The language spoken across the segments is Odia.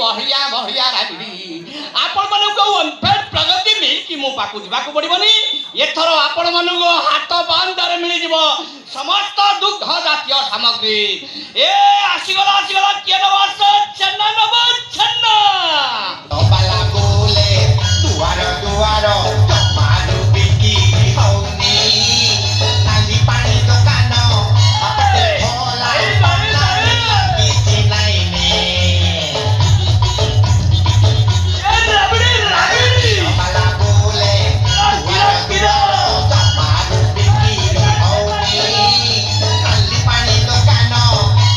ବହିଆ ବହିଆ ରାବିଡ଼ି ଆପଣମାନଙ୍କୁ ଓମଫେଡ୍ ପ୍ରଗତି ମିଲ୍କ ମୋ ପାଖକୁ ଯିବାକୁ ପଡ଼ିବନି। ଏଥର ଆପଣମାନଙ୍କୁ ହାତ ପାନ୍ତାରେ ମିଳିଯିବ ସମସ୍ତ ଦୁଗ୍ଧ ଜାତୀୟ ସାମଗ୍ରୀ। ଏ ଆସିଗଲା ଆସିଗଲା କିଏ ନେବ ଆସ ଛେନା ନେବ ଛେନା। ବାଲା ବୋଲେ ଦୁଆର ଦୁଆର ଜମାରୁ ବିକି ହଉନି ନାଲି ପାଣି ଦୋକାନ ଖୋଲା କିଛି ନାଇଁନି ବାଲା ବୋଲେ ଦୁଆର ଦୁଆର ଜମାରୁ ବିକି ହଉନି ନାଲି ପାଣି ଦୋକାନ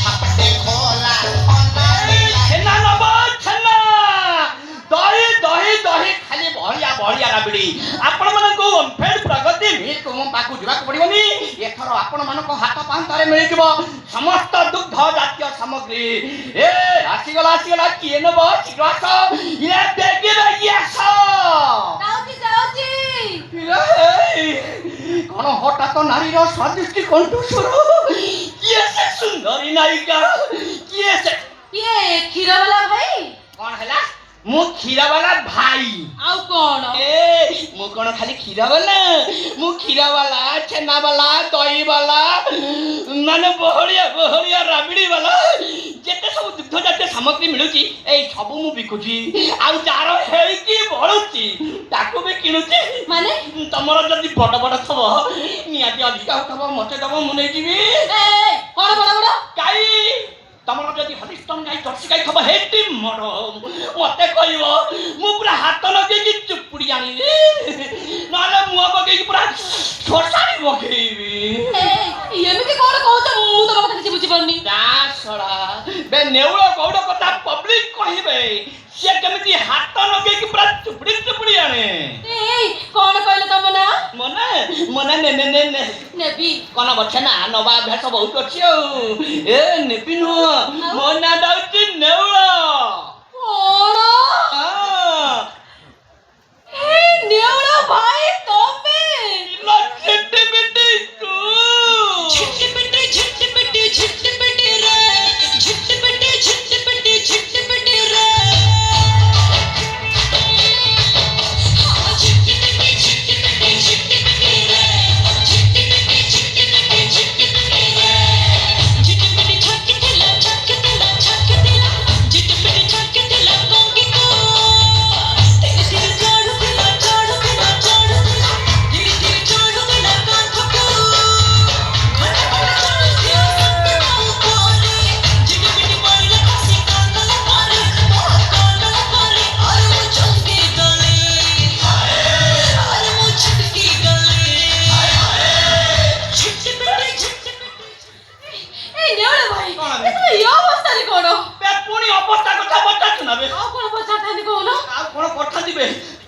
ହାପଟେ ଖୋଲା ଛେନା ନେବ ଛେନା। ଦହି ଦହି ଦହି ଖାଲି ବହଳିଆ ବହଳିଆ ରାବିଡ଼ି। ଆପଣମାନଙ୍କୁ ଓମଫେଡ୍ ପ୍ରଗତି ମିଲ୍କ ମୋ ପାଖକୁ ଯିବାକୁ ପଡ଼ିବନି। ଏଥର ଆପଣମାନଙ୍କ ହାତ ପାନ୍ତାରେ ମିଳିଯିବ ସମସ୍ତ ଦୁଗ୍ଧ ଜାତୀୟ ସାମଗ୍ରୀ। ଏ ଆସିଗଲା ଆସିଗଲା କିଏ ନେବ ଶୀଘ୍ର ଆସ। ଏ ବେଗି ବେଗି ଆସ। କଣ ହଠାତ ନାରୀର ସ୍ୱାଦିଷ୍ଟି କଣ୍ଠସ୍ୱର। କିଏ ସେ ସୁନ୍ଦରୀ ନାୟିକା? କିଏ ସେ? କିଏ କ୍ଷୀରବାଲା ଭାଇ? କଣ ହେଲା? ମୁଁ କ୍ଷୀରବାଲା ଭାଇ। ଆଉ କଣ? ମୁଁ କଣ ଖାଲି କ୍ଷୀରବାଲା? ମୁଁ କ୍ଷୀରବାଲା, ଛେନାବାଲା, ଦହିବାଲା, ମାନେ ବହଳିଆ ବହଳିଆ ରାବିଡ଼ି ବାଲା ଯେତେ ସବୁ ଦୁଗ୍ଧ ଜାତୀୟ ସାମଗ୍ରୀ ମିଳୁଛି ଏଇ ସବୁ ମୁଁ ବିକୁଛି। ଆଉ ଯାହାର ହେଇକି ବଳୁଛି ତାକୁ ବି କିଣୁଛି। ମାନେ ତମର ଯଦି ବଡ଼ ବଡ଼ ଥବ ନିହାତି ଅଧିକା ହଉଥବ ମତେ ଦବ ମୁଁ ନେଇଯିବି। କଣ ବଡ ବଡ ଗାଈ ତମର ଯଦି ହଲିଷ୍ଟନ୍ ଗାଈ ଜର୍ସି ଗାଈ ଥବ ହେଟି ମର ମତେ କହିବ ମୁଁ ପୁରା ହାତ ଲଗେଇକି ଚୁପୁଡ଼ି ଆଣିବି ନହେଲେ ମୁହଁ ପକେଇକି ପୁରା ଛୋଟାଳି ପକେଇବି। ଏମିତି କଣ କହୁଛ? ମୁଁ ତମ କଥା କିଛି ବୁଝିପାରୁନି। ଶଳା ବେ ନେଉଳ ଗୌଡ଼ କଥା ପବ୍ଲିକ କହିବେ ସିଏ କେମିତି ହାତ ଲଗେଇକି ପୁରା ଚୁପୁଡ଼ି ଚୁପୁଡ଼ି ଆଣେ। କଣ କହିଲ ତମ ନା? ମନେ ମନେ ନେ ନେ ନେ ନେ ନେବି। କଣ ବଛେ ନା ନବା ଅଭ୍ୟାସ ବହୁତ ଅଛି ଆଉ। ଏ ନେବି ନୁହଁ ମୋ ନାଁ ହଉଛି ନେଉଳ। କଣ? ନେଉଳ ଭାଇ ତମେ?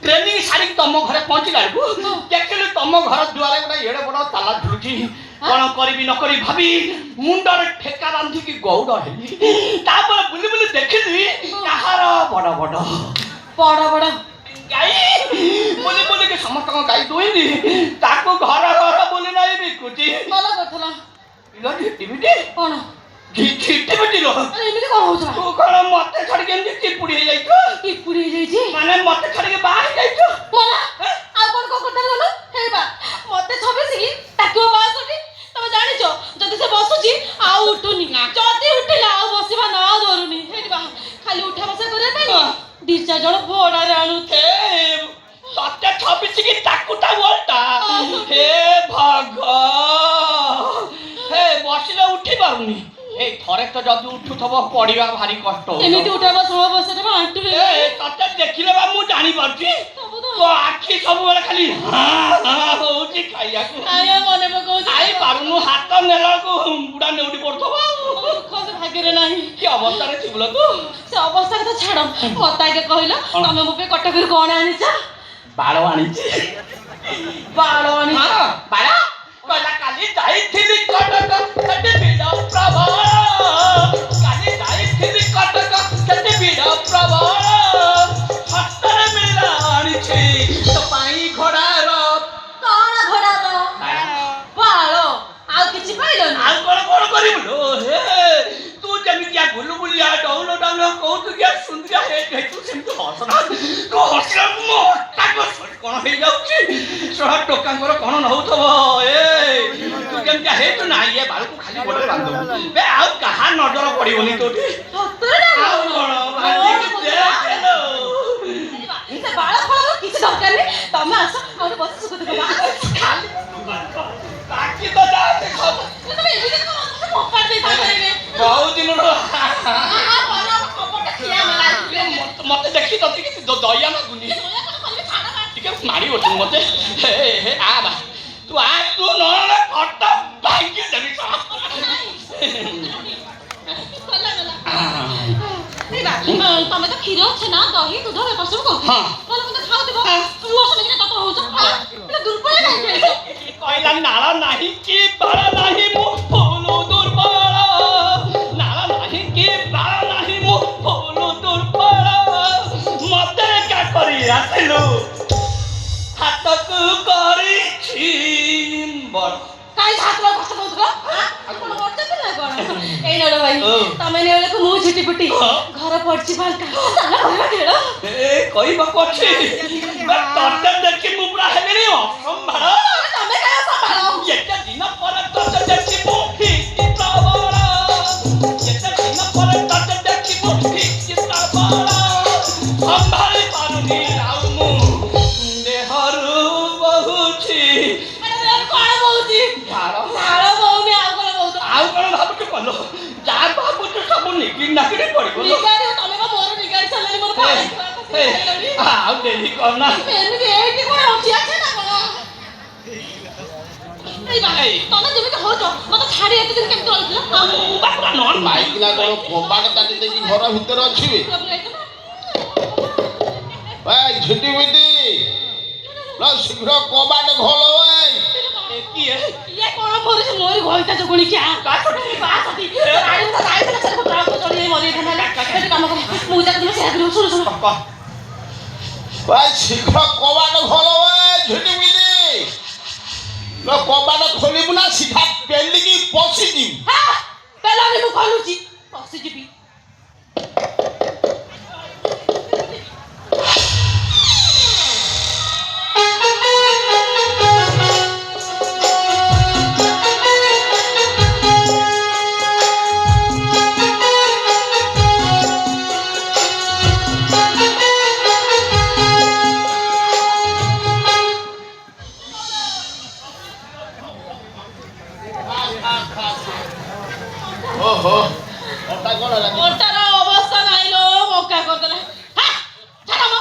ट्रेनिंग सारी तुम घरे पहुंचला देखिली तुम घर दुआरे गोटे एड़े बड़ ताला झुलुची कौन करी न करी भाभी मुंडर ठेका बांधिकी गौड़ हेली तापर बुली बुली देखिली कहार बड़ बड़ बड़ बड़ गाई बुली बुली के समस्त गाई दुईली ताको घर घर बुली नहीं बिकुची ଭଲ କରିଥିଲା। इलो टिबिटी କଣ? टिबिटी रो ଆରେ ଏମିତି କଣ ହଉଥିଲା? तू कौन मते छड़ी के चिपुड़ी हे जाइछो ଚିପୁଡ଼ି ହେଇଯାଇଛି। माने मते छड़ी के बाहर जाइछो ମଲା ଆଉ କଣ କଥା କହିଲ? ହେଇବା ମତେ ଛବିଶି ତାକୁ ବସଟି ତମେ ଜାଣିଛ ଯଦି ସେ ବସୁଛି ଆଉ ଉଠୁନି ଯଦି ଉଠିଲା ଆଉ ବସିବା ନା ଧରୁନି ହେଇବା ଖାଲି ଉଠା ବସା କରିବା ପାଇଁ ଦି ଚାରି ଜଣ ଭଡାରେ ଆଣୁଛେ। सत्य छबिस की ताकुटा बोलता हे भग हे बसिले उठी पारुनी ए थरे तो जदी उठुथबो पडिबा भारी कष्ट एमिति उठाबा सह बसरे आंटू ए तते देखिले बा मु जानि परछि तो आखी सब बेले खाली होउची खाइया को आया मने मको आई पारुनु हाथ नेला को बुडा नेउडी पड़थबो दुख से भाग्य रे नाही की अवस्था रे थिबलो तू से अवस्था तो छाड़ मता के कहलो तमे मो पे कटक रे कोन आनिछ बाळो आनिछि हां बाळा कला काली जाईथिली कटक सटे बिडा प्रभाव काली जाईथिली कटक सटे बिडा प्रभाव हस्तरे मिला आनिछि तो पाई घोडार कोन घोडार बाळो आ किछि पाइलो आ कोन कोन करिबलो हे तू जेमितिया गुलुगुलिया डौलो डौलो को କହୁଛୁ କି ସୁନ୍ଦରିଆ ହେଇ ତୁ ସେମିତି ହସନା ତୁ ହସିଲା ମୋ ଅଟାକ କଣ ହେଇଯାଉଛି ଶଳା ଟୋକାଙ୍କର କଣ ନଉଥିବ ତୁ କେମିତିଆ ହେଇଛୁ ନା ଇଏ ବାଳକୁ ଖାଲି ଗୋଟେ ବାନ୍ଧୁ ବେ ଆଉ କାହା ନଜର ପଡିବନି ତୋଠି ସତରେ ନା ଆଉ କଣ ଭାଜିକି ଦେଖ ଲୋ। ସେ ବାଳ ଫଳ କିଛି ଦରକାର ନାହିଁ ତମେ ଆସ ଆଉ ବସି ସୁଖ ଦେଖ ଖାଲି ବାକି ତ ଯାଆନ୍ତି ଖାଉ ତମେ ଏମିତି କପାଟ ଦେଇ ସାରିଲେ ବହୁତ ଦିନରୁ କପଟ ଖିଆ ମାଲା ମତେ ଦେଖି ତତେ କିଛି ଦୟା ଲାଗୁନି ଟିକେ ମାରି ବସୁ ମତେ ହେ ହେ ଆ ବା ତୁ ଆ ତୁ ନହେଲେ ଫଟ ଭାଙ୍ଗି ଦେବି ତମେ ତ କ୍ଷୀର ଅଛି ନା ଦହି ଦୁଧ ବେପାର ସବୁ କରୁଛ ହଁ। ଭଲ ମତେ ଖାଉଥିବ ତୁ ଅସମିତ କଥା ହଉଛ ଦୁର୍ବଳ କାହିଁକି କହିଲା ନାଳ ନାହିଁ କି ବାଳ ନାହିଁ ମୁଁ ଫୁଲ ଦୁର୍ବଳ ନାଳ ନାହିଁ କି ବାଳ ନାହିଁ ମୁଁ ଫୁଲ ଦୁର୍ବଳ ମତେ ଏକା କରି ଆସିଲୁ ହାତକୁ କରିଛି ବଡ଼ କାଇଁ ହାତ କଷ୍ଟ ଦଉଥିବ ଆପଣ କରୁଛନ୍ତି ନା କଣ ଏଇ ନଡ ଭାଇ ତମେ ନେବାକୁ ମୁଁ ଝୁଟି ପୁଟି ଘର ପଡିଛି ଫାଙ୍କା ଚାଲ କହିବା ଖେଳ ଏ କହିବାକୁ ଅଛି ତତେ ଦେଖି ମୁଁ ପୁରା ହେଲିଣି ଅସମ୍ଭାଳ ତମେ କାଇଁ ସମ୍ଭାଳ ଏତେ ଦିନ ପରେ ତତେ ଦେଖି ମୁଁ ଠିକ ପ୍ରବଳ ଏତେ ଦିନ ପରେ ତତେ ଦେଖି ମୁଁ ଠିକ ପ୍ରବଳ ସମ୍ଭାଳି ପାରୁନି ଆଉ ମୁଁ ଦେହରୁ ବହୁଛି କଣ କହୁଛି ଝାଳ ଝାଳ ବହୁନି ଆଉ କଣ କହୁଛ ଆଉ କଣ ଭାବୁଛୁ କଲ ଯାହା ଭାବୁଛୁ ସବୁ ନିକିଡ଼ି ନାକିଡ଼ି ପଡିବ ଲୋ। ନିଗାଡ଼ି ତମେ କଣ ମୋର ନିଗାଡ଼ି ସାରିଲାଣି ମୋର ହେ, ହେ, ଆଉ ଡେରି କରନା ଏମିତି ଏଇଠି କଣ ହଉଛି ଅଛି ନା କଣ ତମେ ଯେମିତି ହଉଛ ମତେ ଛାଡି ଏତେ ଦିନ କେମିତି ରହିଥିଲ ମାଇକିନା କଣ କବାଟ ତାଟି ଦେଇକି ଘର ଭିତରେ ଅଛି ବେ ଭାଇ ଝିଟି ମିଟି ଲ ଶୀଘ୍ର କବାଟ ଖୋଲ ଭାଇ କିଏ ଇଏ କଣ କରୁଛି ମୋରି ଘଇତା ଚକୁଣି କିଆ କାଟୁଟି ବାସଟି ଆଇ ତ ଯାଇଥିଲା ସେକୁ ଟ୍ରାକ ଚଢି ମରି ଥାନା ଏଠି କାମ କର ମୁଁ ଯାକ ତୁମେ ସେୟା କରିବ ଶୁଣ ଶୁଣ ଭାଇ ଶୀଘ୍ର କବାଟ ଖୋଲ ଭାଇ ଝିଟି ମିଟି ଲ କବାଟ ଖୋଲିବୁ ନା ସିଧା ପେଲିକି ପଶିଯିବୁ ହଁ ପେଲାନି ମୁଁ ଖୋଲୁଛି ପଶିଯିବି ଓହୋ ଅଟା କଣ ହେଲା ମୋଟାର ଅବସ୍ଥା ନାହିଁ ଲୋ ମକା କରିଦେଲା ହା ଛାଡ଼ ମ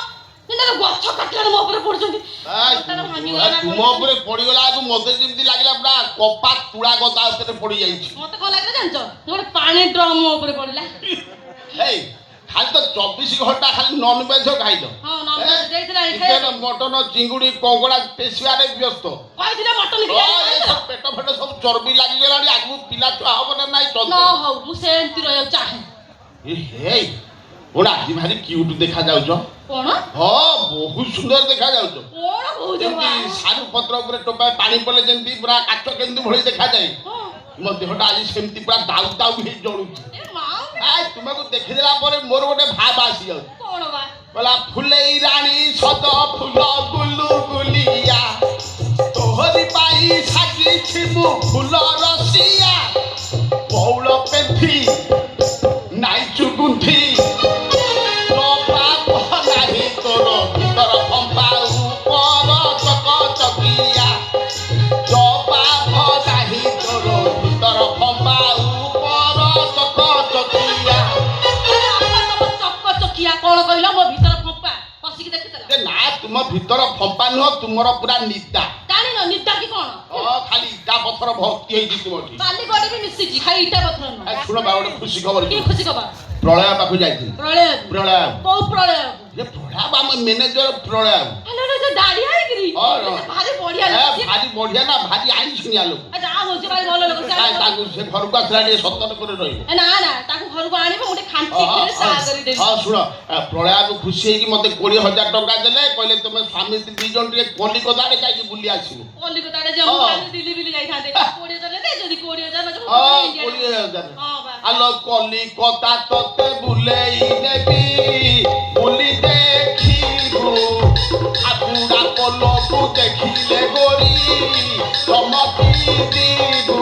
କିନ୍ତୁ ଗଛ କାଟିଲାରୁ ମୋ ଉପରେ ପଡୁଛନ୍ତି ମୋଟାର ଭାଙ୍ଗିଗଲା ନା ତୁମ ଉପରେ ପଡିଗଲା ଆଗ ମତେ ଯେମିତି ଲାଗିଲା ପୁରା କପା ତୁଳା ଗଦା ଉପରେ ପଡି ଯାଇଛି ମତେ କଣ ଲାଗିଲା ଜାଣିଛ ଗୋଟେ ପାଣି ଡ୍ରମ୍ ମୋ ଉପରେ ପଡିଲା ହେଇ ଖାଲି ତ 24 ଘଣ୍ଟା ଖାଲି ନନଭେଜ ଖାଇଲ ହଁ ନନଭେଜ ଦେଇଥିଲା ଚିକେନ ମଟନ ଚିଙ୍ଗୁଡି କଙ୍କଡା ପେଶିବାରେ ବ୍ୟସ୍ତ କହିଥିଲେ ମଟନ ଏ ସବୁ ପେଟ ଫେଟ ସବୁ ଚର୍ବି ଲାଗିଗଲାଣି ଆଗକୁ ପିଲା ଛୁଆ ହବ ନା ନାଇଁ ନ ଚନ୍ଦ ହଉ ମୁଁ ସେମିତି ରହିବାକୁ ଚାହେଁ ହେଇ କଣ ଆଜି ଭାରି କ୍ୟୁଟ ଦେଖା ଯାଉଛ କଣ ହଁ ବହୁତ ସୁନ୍ଦର ଦେଖା ଯାଉଛ କଣ କହୁଛ ଯେମିତି ସାରୁ ପତ୍ର ଉପରେ ଟୋପାଏ ପାଣି ପଡିଲେ ଯେମିତି ପୁରା କାଚ କେମିତି ଭଳି ଦେଖାଯାଏ ମୋ ଦେହଟା ଆଜି ସେମିତି ପୁରା ଦାଉ ଦାଉ ହେଇ ଜଳୁଛି ତୁମକୁ ଦେଖିଦେଲା ପରେ ମୋର ଗୋଟେ ଭାବ ଆସିଯାଉଛି କଣ ବା ବୋଲା ଫୁଲେଇ ରାଣୀ ସଦ ଫୁଲ ଗୁଲୁ ଗୁଲିଆ ତୋହରି ପାଇଁ ସାଜିଛି ମୁଁ ଫୁଲ ରସିଆ ବଉଳ ପେନ୍ଥି ନାଇଚୁ ଗୁନ୍ଥି ତୋ ପାପ ନାହିଁ ତୋର ଭିତର ଫମ୍ପା ଉପର ଚକ ଚକିଆ ତୋ ପାପ ନାହିଁ ତୋର ଭିତର ଫମ୍ପା ଉପର ଚକ ଚକିଆ ଚକଚକିଆ କଣ କହିଲ ମୋ ଭିତର ଫମ୍ପା ବସିକି ଦେଖିଥିଲା ନା ତୁମ ଭିତର ଫମ୍ପା ନୁହଁ ତୁମର ପୁରା ନିଦା ଜାଣିନ ନିଦା କି କଣ ଖାଲି ଇଟା ପଥର ଭର୍ତ୍ତି ହେଇଛି ତୁମଠି କାଲି ଗଡି ବି ମିଶିଛି ଖାଲି ଇଟା ପଥର ନୁହଁ ଶୁଣ ବା ଗୋଟେ ଖୁସି ଖବର କି ଖୁସି ଖବର ପ୍ରଳୟ ପାଖକୁ ଯାଇଥିଲି ପ୍ରଳୟ ପ୍ରଳୟ କୋଉ ପ୍ରଳୟ ଯେ ପ୍ରଳୟ ଆମ ମ୍ୟାନେଜର ପ୍ରଳୟ ହେଲୋ ରେ ଦାଢି ହେଇକିରି ହଁ, ହଁ। ଭାରି ବଢିଆ ଲାଗୁଛି ଭାରି ବଢିଆ ନା ଭାରି ଆଇଁଷିଣିଆ ଲୋକ ଯାହା ହଉଛି ଭାରି ଭଲ ଲୋକ କାଇଁ ତାଙ୍କୁ ସେ ଘରକୁ ଆସିଲା ଟିକେ ସତର୍କରେ ରହିବ ନା ନା ତାକୁ ଘରକୁ ଆଣିବ ଗୋଟେ ଖାଣ୍ଟି କରି ଚା କରିଦେବି ହଁ ଶୁଣ ପ୍ରଳୟକୁ ଖୁସି ହେଇକି ମତେ 20,000 ଟଙ୍କା ଦେଲେ କହିଲେ ତମେ ସ୍ୱାମୀ ସ୍ତ୍ରୀ ଦି ଜଣ ଟିକେ କଲିକତାରେ ଯାଇକି ବୁଲି ଆସିବ କଲିକତାରେ ଯେ ମୁଁ ହଁ। କାଲି ଦିଲ୍ଲୀ ବିଲି ଯାଇଥାନ୍ତେ 20,000 ଦେ ଯଦି 20,000 ନଯିବ ହଁ 20,000 ହଁ ବା আলো কলিকতা তোতে বুলেই দেবি বুলি দেখিবু আবুড়া পলকু দেখিলে গরি চমকি দিবু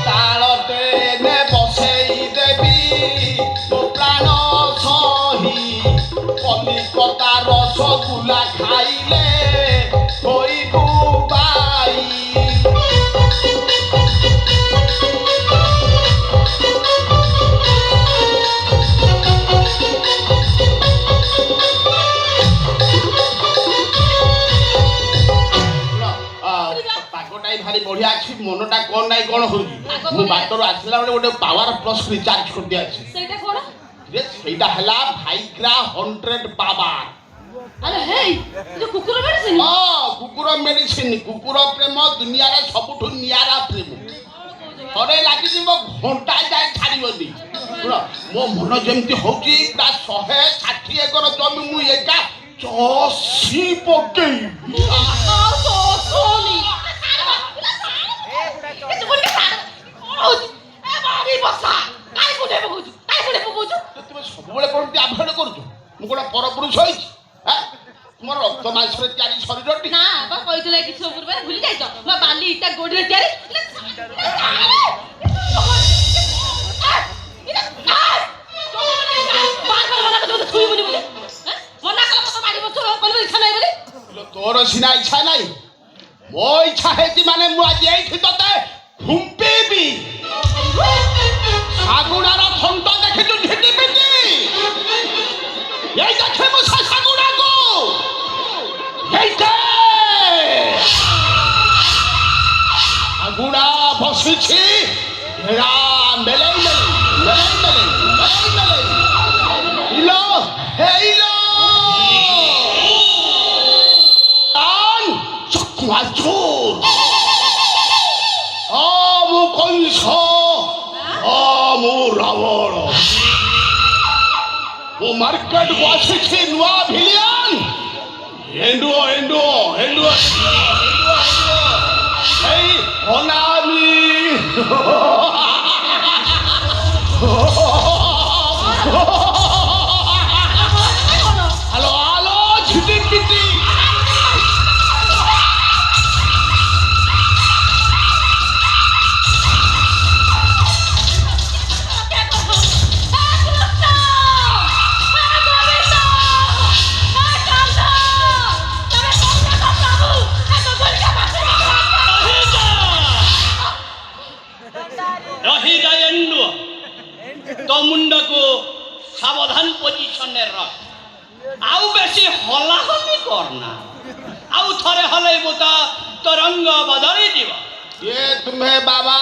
তালতে নে বসেই দেবি তো প্রাণ সহি কলিকতা রসগোল্লা খাইলে হইবু বাই ପାଗଟାଇ ଭାରି ବଢିଆ ଅଛି ମନଟା କଣ ନାଇଁ କଣ ହଉଛି ମୁଁ ବାଟରୁ ଆସିଲା ବେଳେ ଗୋଟେ ପାୱାର ପ୍ଲସ୍ ରିଚାର୍ଜ କରିଦି ଅଛି ସେଇଟା କଣ? ସେଇଟା ହେଲା ଭାଇଗ୍ରା 100 ପାୱାର ଆରେ ହେଇ ଯୋଉ କୁକୁର ମେଡିସିନ ହଁ କୁକୁର ମେଡିସିନ କୁକୁର ପ୍ରେମ ଦୁନିଆର ସବୁଠୁ ନିଆରା ପ୍ରେମ ଥରେ ଲାଗିଯିବ ଘଣ୍ଟା ଯାଏ ଛାଡ଼ିବନି ଶୁଣ ମୋ ମନ ଯେମିତି ହଉଛି ତା 160 ଏକର ଜମି ମୁଁ ଏକା ଚଷି ପକେଇବି ଆଉ ସୋନି ଏ ତୁମେ କଣ ହଉଛି ଏ ବାଡ଼ି ବସା କାଇ କୋଠେ ପକଉଛୁ ତୁମେ ସବୁବେଳେ କଣ ଆଭଏଡ୍ କରୁଛୁ ମୁଁ କଣ ପରପୁରୁଷ ହେଇଛି ତୁମର ରକ୍ତ ମାଂସରେ ତିଆରି ଶରୀରଟି ନା ବା କହିଥିଲେ କିଛି ପୂର୍ବରୁ ଭୁଲି ଯାଇଛ ମୋ ବାଲି ଇଟା ଗୋଡରେ ତିଆରି ତୋର ସିନା ଇଚ୍ଛା ନାହିଁ ମୋ ଇଚ୍ଛା ହେଇଛି ମାନେ ମୁଁ ଆଜି ଏଇଠି ତତେ ଖୁମ୍ପିବି ଶାଗୁଣାର ଥଣ୍ଟ ଦେଖିଛୁ ଝିଟି ପିଟି এই দেখে মো শাগুড়াকো এইতে শাগুড়া বসিছি এরা মেলাই ইলো হেইলো টান চকুয়াচুর আমু কংস আমু রাবণ ও মার্কেট বসেছি নয়া ভিলিয়ান এন্ডুও এই অনামি হ্যালো ঝিটি পিটি तो मुंड को सावधान पोजिशन रख आउ बेसी हला हली करना आउ थरे हलैबो त तरंग बदली दिबो ये तुम्हें बाबा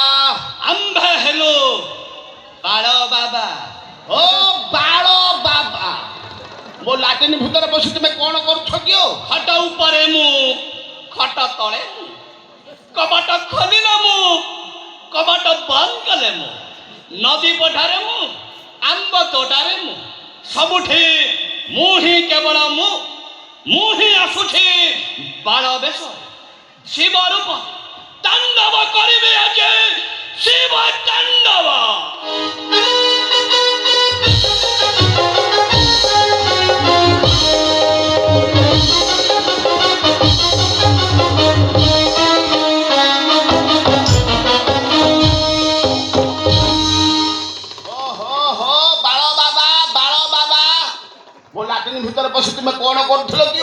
आंबे हेलो बाळो बाबा ओ बाळो बाबा मो लाटिन भीतर बसी तुमे कोन करूछ कियो खट ऊपरे मु खट तळे कबाट खोलिला मु कबाट बंद कले मु नदी पठारे मु आंब तोटारे मु सबुठी मु ही केवल मु ही आसुठी बाळ बेश शिव रूप तांडव करिबे आज शिव तांडव लाटिन भीतर बसी तुम कौन करूल कि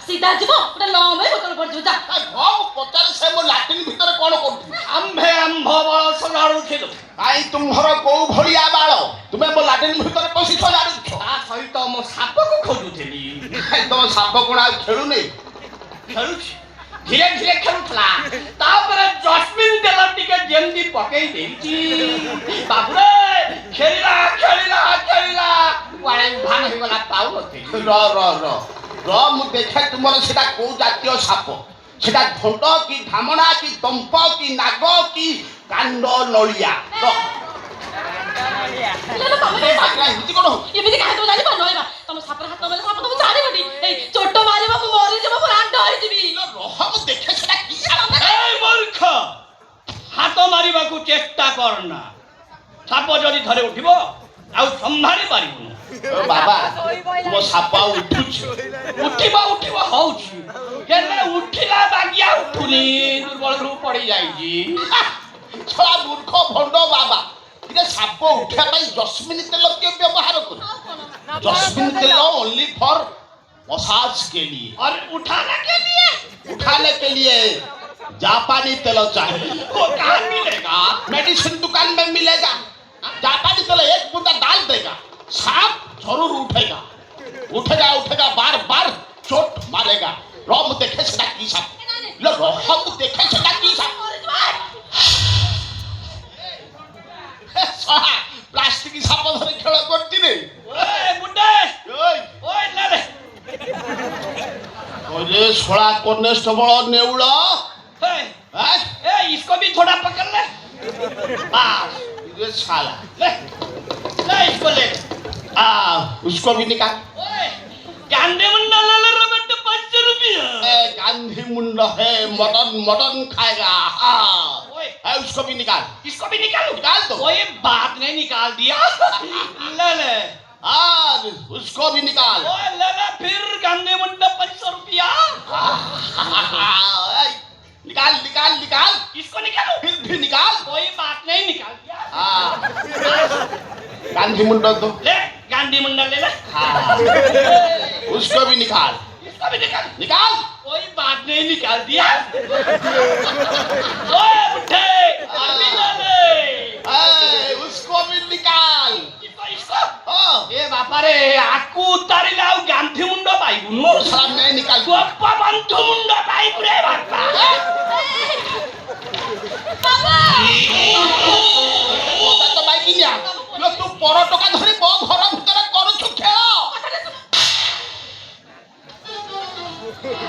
सीधा जीव गोटे लम्बे बोतल पड़छ जा पचार से मो लाटिन भीतर कौन करू आंबे आंब बाळ सजाडुथिलु आई तुम्हारा को भलिया बाळ तुमे मो लाटिन भीतर बसी सजाडुछ ता सहित मो साप को खोजुथिली तुम साप कोण आ खेलु नै खेलुछि धीरे धीरे खेलुथला तापर जस्मिन तेल टिके जेमदी पकेई देछि बाबुरे खेलिला खेलिला खेलिला वाळे भान होइगला पाउ नथि र मु देखे तुमर सेटा को जातीय साप সেটা ঘণ্ট কি ধামনা কি তম্প কি নাগ কি কাণ্ড নଳିଆ ଲୋ ତମେ ଏମିତି କଣ ଏମିତି କାହା ତମେ ଜାଣିପାରୁନ ହେଇବା ତମ ସାପରେ ହାତ ମାରିଲେ ସାପ ତମେ ଜାଣିବନି ଏଇ ଚୋଟ ମାରିବ ମୁଁ ମରିଯିବ ମୁଁ ରାଣ୍ଡ ହେଇଯିବି ରହ ମୁଁ ଦେଖେ ସେଟା କି ସାପ এই মূর্খ হাত মারিବାକୁ চেষ্টা কর না সাপ যদি ধরে উঠিব ଆଉ ସମ୍ଭାଳି ପାରିବୁନି ଓ ବାବା ମୋ ସାପ ଆଉ ଉଠୁଛି ଉଠିବ ଉଠିବ ହଉଛି ହେଲେ ଉଠିଲା ବାଗିଆ ଉଠୁନି ଦୁର୍ବଳରୁ ପଡି ଯାଇଛି ଛଳା ମୂର୍ଖ ଭଣ୍ଡ ବାବା ଟିକେ ସାପ ଉଠିବା ପାଇଁ ଜସ୍ମିନ ତେଲ କିଏ ବ୍ୟବହାର କରେ जस्मिन तेल ओनली फॉर मसाज के लिए और उठाने के लिए उठाने के लिए जापानी तेल चाहिए वो कहाँ मिलेगा मेडिसिन दुकान में मिलेगा जापानी तेल एक बूंदा डाल देगा सांप जरूर उठेगा उठेगा उठेगा बार बार चोट मारेगा रम देखे सेटा की सांप लो रम देखे सेटा की सांप प्लास्टिक सांप धरे खेल करती रे ओए बुड्ढे ओए ओए ले ले ओरे सोला कॉन्स्टेबल नेउला हे, हैं ए इसको भी थोड़ा पकड़ ले बस ये साला ले ले इसको ले उसको भी निकाल ओए गांडे मुंडा ले ले रे बेटे 500 रुपया ए गांधी मुंडा है मटन मटन खाएगा हाँ ओए उसको भी निकाल इसको भी निकालू निकाल दो ओए बात ने निकाल दिया ले ले उसको भी निकाल ओए ले ले फिर गांडे मुंडा 500 रुपया निकाल निकाल निकाल इसको निकालू फिर भी निकाल कोई बात नहीं निकाल दिया गांधी मुंडा दो ले गांधी मुंडा ले ले उसको भी निकाल इसको भी निकाल निकाल कोई बात नहीं निकाल दिया ओए बुड्ढे अभी ले ले उसको भी निकाल इसको इसको ए बापा रे आकू उतारिले आउ गांधी मुंडा पाइबुनु साला मैं निकाल गोप्पा बंधु मुंडा पाइबु रे बापा ବାବା तो बाइक निया तू पर टका धरी